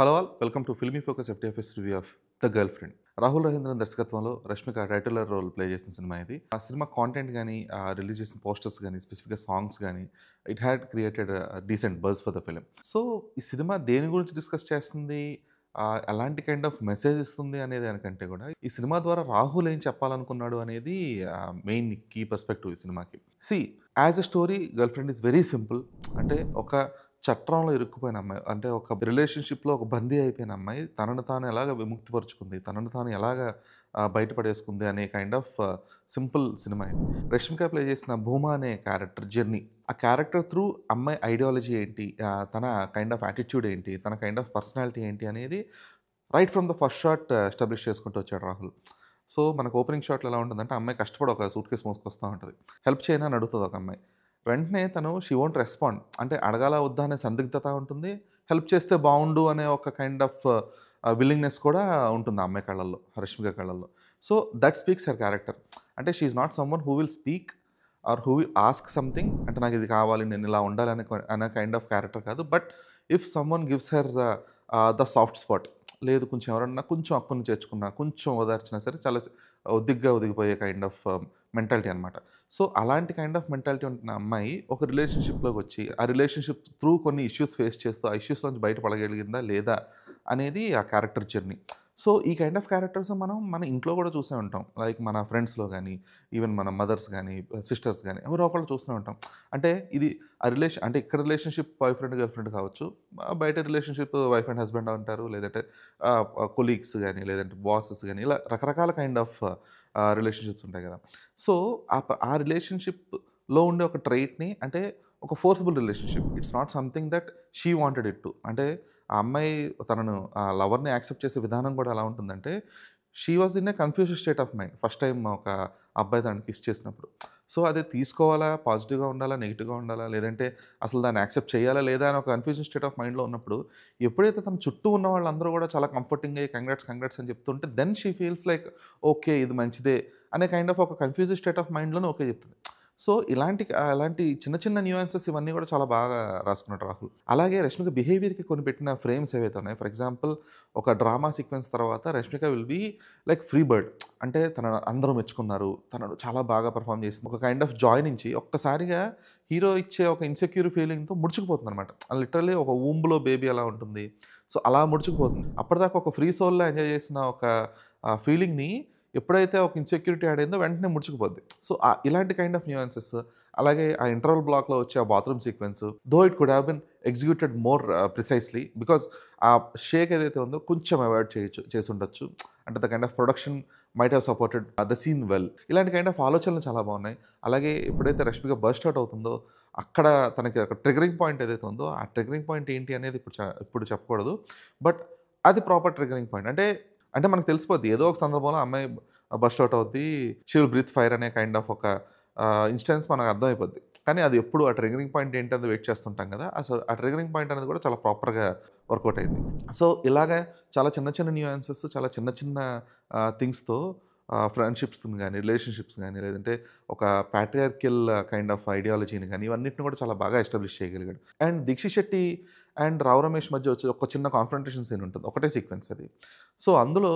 Hello all welcome to filmy focus FTFS review of the girlfriend. Rahul Ravindran దర్శకత్వంలో Rashmika titular role play చేసిన cinema ఇది. ఆ cinema content కానీ, release చేసిన posters కానీ, స్పెసిఫిక్గా సాంగ్స్ కానీ, it had created decent buzz for the film. So ఈ సినిమా దేని గురించి డిస్కస్ చేస్తుంది, ఎలాంటి కైండ్ ఆఫ్ మెసేజ్ ఇస్తుంది అనేది దానికంటే కూడా ఈ సినిమా ద్వారా రాహుల్ ఏం చెప్పాలనుకున్నాడు అనేది మెయిన్ కీ పర్స్పెక్టివ్ ఈ సినిమాకి. As a story girl friend is very simple. అంటే ఒక చట్రంలో ఇరుక్కుపోయిన అమ్మాయి, అంటే ఒక రిలేషన్షిప్లో ఒక బందీ అయిపోయిన అమ్మాయి తనను తాను ఎలాగ విముక్తిపరుచుకుంది, తనను తాను ఎలాగ బయటపడేసుకుంది అనే కైండ్ ఆఫ్ సింపుల్ సినిమా ఇది. రష్మిక ప్లే చేసిన భూమా అనే క్యారెక్టర్ జర్నీ, ఆ క్యారెక్టర్ త్రూ అమ్మాయి ఐడియాలజీ ఏంటి, తన కైండ్ ఆఫ్ యాటిట్యూడ్ ఏంటి, తన కైండ్ ఆఫ్ పర్సనాలిటీ ఏంటి అనేది right from the first shot establish చేసుకుంటూ వచ్చాడు రాహుల్. సో మనకు ఓపెనింగ్ షాట్లో ఎలా ఉంటుందంటే అమ్మాయి కష్టపడి ఒక సూట్ కేసు మోసుకొస్తూ ఉంటుంది, హెల్ప్ చేయని అని అడుగుతుంది ఒక అమ్మాయి. వెంటనే తను షీ వోంట్ రెస్పాండ్, అంటే అడగాల వద్దా అనే సందిగ్ధత ఉంటుంది, హెల్ప్ చేస్తే బాగుండు అనే ఒక కైండ్ ఆఫ్ విల్లింగ్నెస్ కూడా ఉంటుంది ఆ అమ్మాయి కళ్ళల్లో, రష్మిక కళ్ళల్లో. So that speaks her character. అంటే she is not someone who will speak or who will ask something, అంటే నాకు ఇది కావాలి, నేను ఇలా ఉండాలి అనే కైండ్ ఆఫ్ క్యారెక్టర్ కాదు. But if someone gives her the soft spot, లేదు కొంచెం ఎవరన్నా కొంచెం అక్కును చేర్చుకున్నా, కొంచెం ఓదార్చినా సరే చాలా ఒదిగ్గా ఒదిగిపోయే కైండ్ ఆఫ్ మెంటాలిటీ అనమాట. సో అలాంటి కైండ్ ఆఫ్ మెంటాలిటీ ఉంటున్న అమ్మాయి ఒక రిలేషన్షిప్లోకి వచ్చి ఆ రిలేషన్షిప్ త్రూ కొన్ని ఇష్యూస్ ఫేస్ చేస్తూ ఆ ఇష్యూస్ నుంచి బయటపడగలిగిందా లేదా అనేది ఆ క్యారెక్టర్ జర్నీ. సో ఈ కైండ్ ఆఫ్ క్యారెక్టర్స్ మనం మన ఇంట్లో కూడా చూసే ఉంటాం. లైక్ మన ఫ్రెండ్స్లో కానీ, ఈవెన్ మన మదర్స్ కానీ, సిస్టర్స్ కానీ ఎవరో ఒకళ్ళు చూస్తూనే ఉంటాం. అంటే ఇది అంటే ఇక్కడ relationship boy friend girl friend కావచ్చు, బయట రిలేషన్షిప్ వైఫ్ అండ్ హస్బెండ్ అంటారు, లేదంటే కొలీగ్స్ కానీ, లేదంటే బాసెస్ కానీ, ఇలా రకరకాల కైండ్ ఆఫ్ రిలేషన్షిప్స్ ఉంటాయి కదా. సో ఆ రిలేషన్షిప్లో ఉండే ఒక ట్రైట్ని, అంటే ఒక forcible relationship, it's not something that she wanted it to. అంటే ఆ అమ్మాయి తనను ఆ లవర్ని యాక్సెప్ట్ చేసే విధానం కూడా ఎలా ఉంటుందంటే, she was in a confused state of mind first time ఒక అబ్బాయి తనని కిస్ చేసినప్పుడు. సో అది తీసుకోవాలా, పాజిటివ్గా ఉండాలా, నెగిటివ్గా ఉండాలా, లేదంటే అసలు దాన్ని యాక్సెప్ట్ చేయాలా లేదా అని ఒక కన్ఫ్యూజన్ స్టేట్ ఆఫ్ మైండ్లో ఉన్నప్పుడు, ఎప్పుడైతే తన చుట్టూ ఉన్న వాళ్ళందరూ కూడా చాలా కంఫర్టింగ్ అయ్యి కంగ్రాట్స్ కంగ్రాట్స్ అని చెప్తుంటే, then she feels like okay ఇది మంచిదే అనే కైండ్ ఆఫ్ ఒక కన్ఫ్యూజ్డ్ స్టేట్ ఆఫ్ మైండ్లోనే ఓకే చెప్తుంది. సో అలాంటి చిన్న చిన్న న్యూయాన్సెస్ ఇవన్నీ కూడా చాలా బాగా రాసుకున్నాడు రాహుల్. అలాగే రష్మిక బిహేవియర్‌కి కొన్ని పెట్టిన ఫ్రేమ్స్ ఏవైతే ఉన్నాయో, ఫర్ ఎగ్జాంపుల్ ఒక డ్రామా సీక్వెన్స్ తర్వాత Rashmika will be like free bird. అంటే అందరూ మెచ్చుకున్నారు, తను చాలా బాగా పెర్ఫార్మ్ చేసింది. ఒక కైండ్ ఆఫ్ జాయ్ నుంచి ఒక్కసారిగా హీరో ఇచ్చే ఒక ఇన్‌సెక్యూర్ ఫీలింగ్‌తో ముడుచుకుపోతుందనమాట. లిటరల్లీ ఒక వూంబ్‌లో బేబీ ఎలా ఉంటుంది, సో అలా ముడుచుకుపోతుంది. అప్పటిదాకా ఒక ఫ్రీ సోల్‌లా ఎంజాయ్ చేసిన ఒక ఫీలింగ్‌ని ఎప్పుడైతే ఒక ఇన్సెక్యూరిటీ యాడ్ అయిందో వెంటనే ముడుచుకుపోద్ది. సో ఇలాంటి కైండ్ ఆఫ్ న్యూయాన్సెస్, అలాగే ఆ ఇంటర్వల్ బ్లాక్‌లో వచ్చే ఆ bathroom sequence, though it could have been executed more precisely, because ఆ షేక్ ఏదైతే ఉందో కొంచెం అవాయిడ్ చేసుండొచ్చు. అంటే the kind of production might have supported the scene well. ఇలాంటి కైండ్ ఆఫ్ ఆలోచనలు చాలా బాగున్నాయి. అలాగే ఎప్పుడైతే రష్మిక బర్స్ట్ అవుట్ అవుతుందో, అక్కడ తనకి ఒక ట్రిగరింగ్ పాయింట్ ఏదైతే ఉందో, ఆ ట్రిగరింగ్ పాయింట్ ఏంటి అనేది ఇప్పుడు చెప్పకూడదు. బట్ అది ప్రాపర్ ట్రిగరింగ్ పాయింట్. అంటే మనకు తెలిసిపోద్ది. ఏదో ఒక సందర్భంలో అమ్మాయి బస్ట్ ఔట్ అవుద్ది. షీ విల్ బ్రీత్ ఫైర్ అనే కైండ్ ఆఫ్ ఒక ఇన్‌స్టెన్స్ మనకు అర్థమైపోద్ది. కానీ అది ఎప్పుడు ఆ ట్రిగ్గరింగ్ పాయింట్ ఏంటనేది వెయిట్ చేస్తుంటాం కదా. అసలు ఆ ట్రిగ్గరింగ్ పాయింట్ అనేది కూడా చాలా ప్రాపర్‌గా వర్కౌట్ అయింది. సో ఇలాగ చాలా చిన్న చిన్న న్యూయాన్సెస్, చాలా చిన్న చిన్న థింగ్స్‌తో ఫ్రెండ్‌షిప్స్‌ని గాని, రిలేషన్‌షిప్స్ గాని, లేదంటే ఒక పాట్రియార్కియల్ కైండ్ ఆఫ్ ఐడియాలజీని గాని, ఇవన్నిటిని కూడా చాలా బాగా ఎస్టాబ్లిష్ చేయగలిగాడు. అండ్ 'దీక్షిత్ శెట్టి' అండ్ 'రావు రమేష్' మధ్య వచ్చే ఒక చిన్న కాన్ఫ్రంటేషన్ సీన్ ఉంటుంది. ఒకటే సీక్వెన్స్ అది. సో అందులో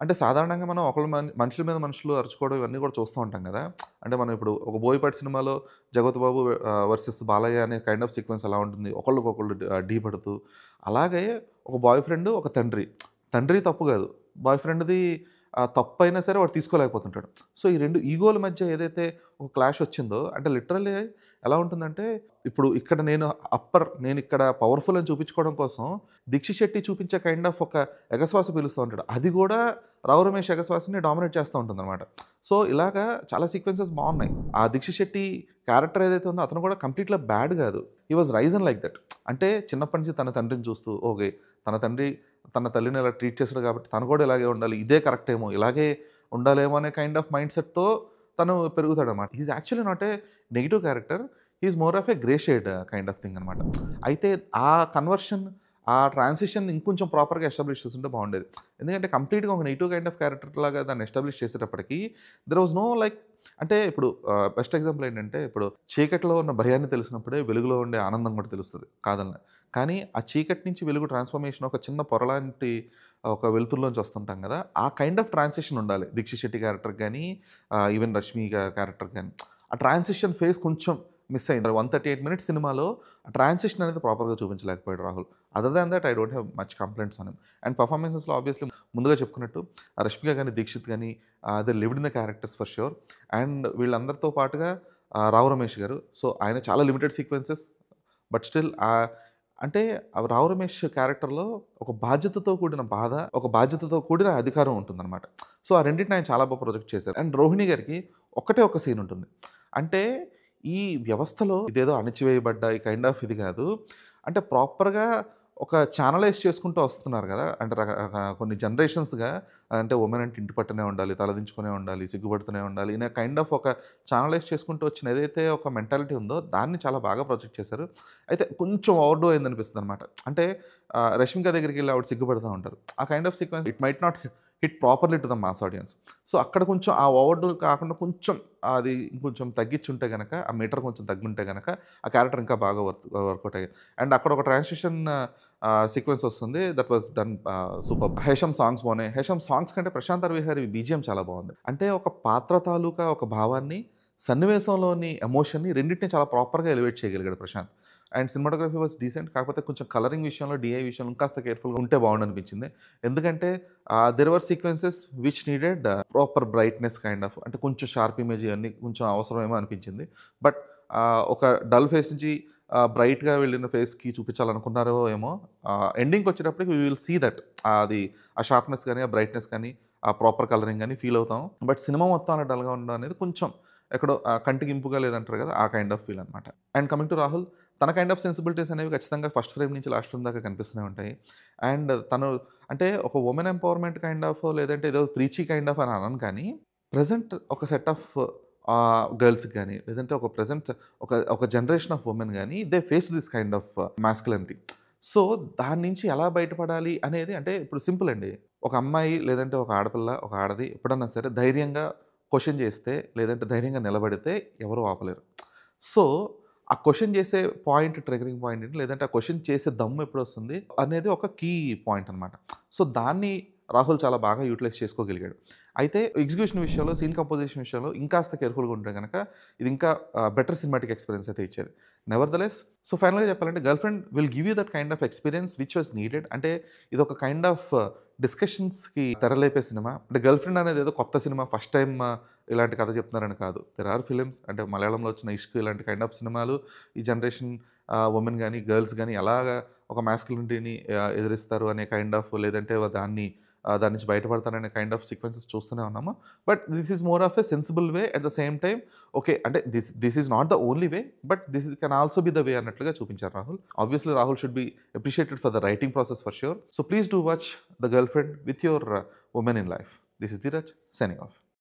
అంటే సాధారణంగా మనం ఒకళ్ళ మనుషుల మీద మనుషులు అరుచుకోవడం ఇవన్నీ కూడా చూస్తూ ఉంటాం కదా. అంటే మనం ఇప్పుడు ఒక 'బోయపాటి' సినిమాలో 'జగపతి బాబు వర్సెస్ బాలయ్య' అనే కైండ్ ఆఫ్ సీక్వెన్స్ ఎలా ఉంటుంది, ఒకళ్ళకొకళ్ళు ఢీ పడుతూ. అలాగే ఒక బాయ్ ఫ్రెండ్, ఒక తండ్రి తప్పు కాదు, బాయ్ ఫ్రెండ్‌ది తప్పైనా సరే వాడు తీసుకోలేకపోతుంటాడు. సో ఈ 2 ఈగోల మధ్య ఏదైతే ఒక క్లాష్ వచ్చిందో, అంటే లిటరల్లీ ఎలా ఉంటుందంటే, ఇప్పుడు ఇక్కడ నేనిక్కడ పవర్‌ఫుల్ అని చూపించుకోవడం కోసం 'దీక్షిత్ శెట్టి' చూపించే కైండ్ ఆఫ్ ఒక ఎగస్వాస పీలుస్తూ ఉంటాడు. అది కూడా 'రావు రమేష్' ఎగస్వాసని డామినేట్ చేస్తూ ఉంటుందన్నమాట. సో ఇలాగా చాలా సీక్వెన్సెస్ బాగున్నాయి. ఆ 'దీక్షిత్ శెట్టి' క్యారెక్టర్ ఏదైతే ఉందో అతను కూడా కంప్లీట్‌గా బ్యాడ్ కాదు. హి వాజ్ రైజన్ లైక్ దట్. అంటే చిన్నప్పటి నుంచి తన తండ్రిని చూస్తూ, ఓకే తన తండ్రి తన తల్లిని ఇలా ట్రీట్ చేశాడు కాబట్టి తను కూడా ఇలాగే ఉండాలి, ఇదే కరెక్ట్ ఏమో, ఇలాగే ఉండాలేమో అనే కైండ్ ఆఫ్ మైండ్ సెట్‌తో తను పెరుగుతాడనమాట. He is actually not a negative character. He is more of a grey shade kind of thing అనమాట. అయితే ఆ కన్వర్షన్, ఆ ట్రాన్సిషన్ ఇంకొంచెం ప్రాపర్‌గా ఎస్టాబ్లిష్ చేసుంటే బాగుండేది. ఎందుకంటే కంప్లీట్‌గా ఒక నెగెటివ్ కైండ్ ఆఫ్ క్యారెక్టర్ లాగా దాన్ని ఎస్టాబ్లిష్ చేసేటప్పటికి దేర్ వాస్ నో లైక్ అంటే ఇప్పుడు బెస్ట్ ఎగ్జాంపుల్ ఏంటంటే ఇప్పుడు చీకటిలో ఉన్న భయాన్ని తెలిసినప్పుడే వెలుగులో ఉండే ఆనందం కూడా తెలుస్తది కాదనలే. కానీ ఆ చీకటి నుంచి వెలుగు ట్రాన్స్‌ఫర్మేషన్ ఒక చిన్న పొరలాంటి ఒక వెలుతురులోంచి వస్తుంటాం కదా! ఆ కైండ్ ఆఫ్ ట్రాన్సిషన్ ఉండాలి. 'దీక్షిత్ శెట్టి' క్యారెక్టర్‌కి గాని ఈవెన్ 'రష్మి' క్యారెక్టర్‌కి గాని. ఆ ట్రాన్సిషన్ ఫేజ్ కొంచెం మిస్ అయింది. 138 మినిట్స్ సినిమాలో ఆ ట్రాన్సిషన్ అనేది ప్రాపర్‌గా చూపించలేకపోయాడు Rahul. Other than that I don't have much complaints on him. And పెర్ఫార్మన్సెస్‌లో ఆబ్వియస్లీ ముందుగా చెప్పుకున్నట్టు 'రష్మిక' గాని, 'దీక్షిత్' గాని they lived in the characters for sure. And వీళ్ళందరితో పాటుగా 'రావు రమేష్' గారు. సో, ఆయన చాలా లిమిటెడ్ సీక్వెన్సెస్ బట్ స్టిల్ అంటే ఆ 'రావు రమేష్' క్యారెక్టర్‌లో ఒక బాధ్యతతో కూడిన బాధ, ఒక బాధ్యతతో కూడిన అధికారం ఉంటుందనమాట. సో, ఆ రెండిటిని ఆయన చాలా ప్రొజెక్ట్ చేశారు. అండ్ 'రోహిణి' గారికి ఒక్కటే ఒక సీన్ ఉంటుంది. అంటే ఈ వ్యవస్థలో ఇదేదో అణచివేయబడ్డ ఈ కైండ్ ఆఫ్ ఇది కాదు. అంటే ప్రాపర్‌గా ఒక ఛానలైజ్ చేసుకుంటూ వస్తున్నారు గదా! అంటే కొన్ని జనరేషన్స్‌గా అంటే వుమెన్ అంటే ఇంటి పట్టునే ఉండాలి, తలదించుకునే ఉండాలి, సిగ్గుపడుతూనే ఉండాలి. ఇనే కైండ్ ఆఫ్ ఒక ఛానలైజ్ చేసుకుంటూ వచ్చిన ఏదైతే ఒక మెంటాలిటీ ఉందో దాన్ని చాలా బాగా ప్రొజెక్ట్ చేశారు. అయితే కొంచెం ఓవర్‌డో అయిందనిపిస్తదనమాట. అంటే 'రష్మిక' దగ్గరికెళ్ళి ఆవిడ సిగ్గుపడతా ఉంటారు. ఆ kind of sequence it might not hit properly to the mass audience. So, అక్కడ కొంచెం ఆ ఓవర్‌డో కాకుండా కొంచెం అది ఇంకొంచెం తగ్గించుంటే గనక, ఆ మీటర్ కొంచెం తగ్గుంటే గనక ఆ క్యారెక్టర్ ఇంకా బాగా వర్కౌట్ అయ్యేది. అండ్ అక్కడ ఒక ట్రాన్సిషన్ సీక్వెన్స్ వస్తుంది. That was done superb. 'Hesham' songs బాగున్నాయి. 'హేషమ్' సాంగ్స్ కంటే 'ప్రశాంత్ అరవిహరి' బీజీఎం చాలా బాగుంది. అంటే ఒక పాత్ర తాలూకా ఒక భావాన్ని, సన్నివేశంలోని ఎమోషన్‌ని రెండిటిని చాలా ప్రాపర్‌గా ఎలివేట్ చేయగలిగాడు Prashanth. And cinematography was decent. కాకపోతే కొంచెం కలరింగ్ విషయంలో, డీఐ విషయంలో ఇంకాస్త కేర్‌ఫుల్‌గా ఉంటే బాగుండనిపించింది. ఎందుకంటే there were sequences which needed proper brightness kind of అంటే కొంచెం షార్ప్ ఇమేజ్ ఇవన్నీ కొంచెం అవసరమేమో అనిపించింది. బట్ ఒక డల్ ఫేస్ నుంచి బ్రైట్‌గా వెళ్ళిన ఫేస్‌కి చూపించాలనుకున్నారో ఏమో! ఎండింగ్‌కి వచ్చేటప్పటికి వి విల్ సీ దట్ అది ఆ షార్ప్‌నెస్ గాని, ఆ బ్రైట్‌నెస్ కానీ, ఆ ప్రాపర్ కలరింగ్ గాని ఫీల్ అవుతాం. బట్ సినిమా మొత్తం అలా డల్‌గా ఉండడం అనేది కొంచెం ఎక్కడో కంటికి ఇంపుగా లేదంటారు కదా! ఆ కైండ్ ఆఫ్ ఫీల్ అనమాట. అండ్ కమింగ్ టు రాహుల్, తన కైండ్ ఆఫ్ సెన్సిబిలిటీస్ అనేవి ఖచ్చితంగా ఫస్ట్ ఫ్రేమ్ నుంచి లాస్ట్ ఫ్రేమ్ దాకా కనిపిస్తూనే ఉంటాయి. అండ్ తను అంటే ఒక వుమెన్ ఎంపవర్‌మెంట్ కైండ్ ఆఫ్ లేదంటే ఏదో ప్రీచీ కైండ్ ఆఫ్ అని అనను కానీ, ప్రెజెంట్ ఒక సెట్ ఆఫ్ గర్ల్స్‌కి గాని, లేదంటే ఒక ప్రెజెంట్ ఒక జనరేషన్ ఆఫ్ వుమెన్ గాని they face this kind of masculinity. So, దాని నుంచి ఎలా బయటపడాలి అనేది అంటే ఇప్పుడు సింపుల్ అండి. ఒక అమ్మాయి లేదంటే ఒక ఆడపిల్ల, ఒక ఆడది ఎప్పుడన్నా సరే ధైర్యంగా క్వెషన్ చేస్తే, లేదంటే ధైర్యంగా నిలబడితే ఎవరు ఆపలేరు. సో, ఆ క్వెషన్ చేసే పాయింట్ ట్రిగ్గరింగ్ పాయింట్ ఏంటి? లేదంటే ఆ క్వెషన్ చేసే దమ్ము ఎప్పుడొస్తుంది అనేది ఒక కీ పాయింట్ అనమాట. సో, దాన్ని రాహుల్ చాలా బాగా యూటిలైజ్ చేసుకోగలిగాడు. అయితే ఎగ్జిక్యూషన్ విషయంలో, సీన్ కంపోజిషన్ విషయంలో ఇంకాస్త కేర్‌ఫుల్‌గా ఉంటే గనక ఇది ఇంకా బెటర్ సినిమాటిక్ ఎక్స్‌పీరియన్స్ అయితే ఇచ్చేది. నెవర్‌దలెస్ సో, ఫైనల్‌గా చెప్పాలంటే 'girl friend' will give you that kind of experience which was needed. అంటే ఇదొక కైండ్ ఆఫ్ డిస్కషన్స్‌కి తెరలేపే సినిమా. అంటే 'గర్ల్ ఫ్రెండ్' అనేది ఏదో కొత్త సినిమా ఫస్ట్ టైమ్ ఇలాంటి కథ చెప్తున్నారని కాదు. దేర్ ఆర్ ఫిల్మ్స్ అంటే మలయాళంలో వచ్చిన 'ఇష్క్' ఇలాంటి కైండ్ ఆఫ్ సినిమాలు ఈ జనరేషన్ వుమెన్ గాని, గర్ల్స్ గాని ఎలాగా ఒక మాస్కులినిటీని ఎదిరిస్తారు అనే కైండ్ ఆఫ్ లేదంటే దాని నుంచి బయటపడతారనే కైండ్ ఆఫ్ సీక్వెన్సెస్ చూస్తూనే ఉన్నాము. But this is more of a sensible way at the same time okay. అంటే this is not the only way but can also be the way అన్నట్లుగా చూపించారు Rahul. Obviously Rahul should be appreciated for the writing process for sure. So please do watch the girlfriend with your women in life. This is Dheeraj signing of.